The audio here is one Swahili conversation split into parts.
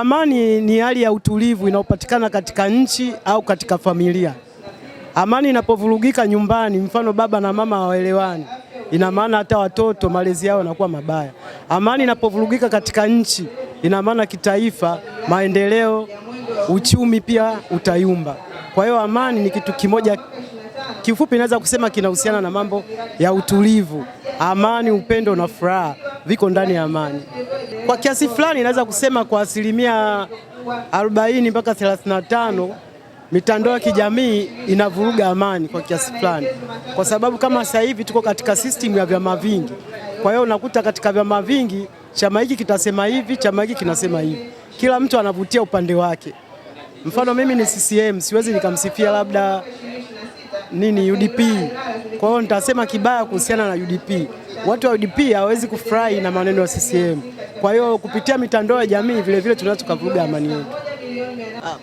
Amani ni hali ya utulivu inayopatikana katika nchi au katika familia. Amani inapovurugika nyumbani, mfano baba na mama hawaelewani, ina maana hata watoto malezi yao yanakuwa mabaya. Amani inapovurugika katika nchi, ina maana kitaifa, maendeleo, uchumi pia utayumba. Kwa hiyo amani ni kitu kimoja, kifupi naweza kusema kinahusiana na mambo ya utulivu. Amani, upendo na furaha viko ndani ya amani. Kwa kiasi fulani naweza kusema kwa asilimia 40 mpaka 35 mitandao ya kijamii inavuruga amani kwa kiasi fulani, kwa sababu kama sasa hivi tuko katika system ya vyama vingi. Kwa hiyo unakuta katika vyama vingi chama hiki kitasema hivi, chama hiki kinasema hivi, kila mtu anavutia upande wake. Mfano mimi ni CCM, siwezi nikamsifia labda UDP, kwa hiyo nitasema kibaya kuhusiana na UDP. Watu wa UDP hawezi kufurahi na maneno ya CCM. Kwa hiyo kupitia mitandao ya jamii vile vile tunaweza tukavuruga amani yetu.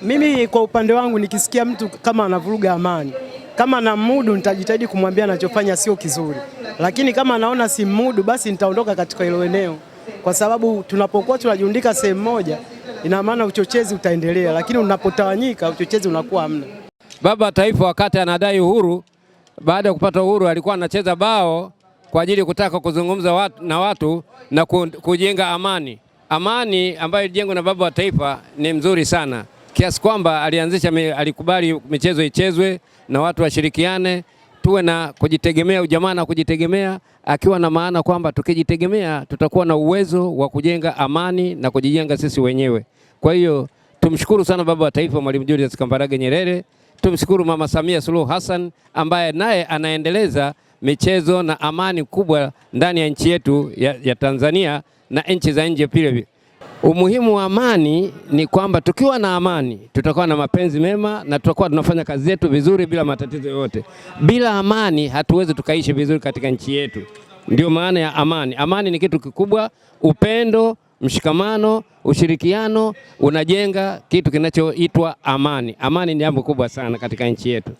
Mimi kwa upande wangu nikisikia mtu kama anavuruga amani, kama na mudu nitajitahidi kumwambia anachofanya sio kizuri. Lakini kama naona si mudu, basi nitaondoka katika hilo eneo, kwa sababu tunapokuwa tunajundika sehemu moja, ina maana uchochezi utaendelea, lakini unapotawanyika uchochezi unakuwa hamna. Baba wa Taifa wakati anadai uhuru, baada ya kupata uhuru alikuwa anacheza bao kwa ajili ya kutaka kuzungumza na watu na kujenga amani. Amani ambayo ilijengwa na Baba wa Taifa ni mzuri sana, kiasi kwamba alikubali michezo ichezwe na watu washirikiane, tuwe na kujitegemea, ujamaa na kujitegemea, akiwa na maana kwamba tukijitegemea tutakuwa na uwezo wa kujenga amani na kujijenga sisi wenyewe. Kwa hiyo tumshukuru sana Baba wa Taifa Mwalimu Julius Kambarage Nyerere, tumshukuru Mama Samia Suluhu Hassan ambaye naye anaendeleza michezo na amani kubwa ndani ya nchi yetu ya Tanzania na nchi za nje pia. Umuhimu wa amani ni kwamba tukiwa na amani tutakuwa na mapenzi mema na tutakuwa tunafanya kazi yetu vizuri bila matatizo yoyote. Bila amani hatuwezi tukaishi vizuri katika nchi yetu. Ndio maana ya amani. Amani ni kitu kikubwa, upendo, mshikamano, ushirikiano unajenga kitu kinachoitwa amani. Amani ni jambo kubwa sana katika nchi yetu.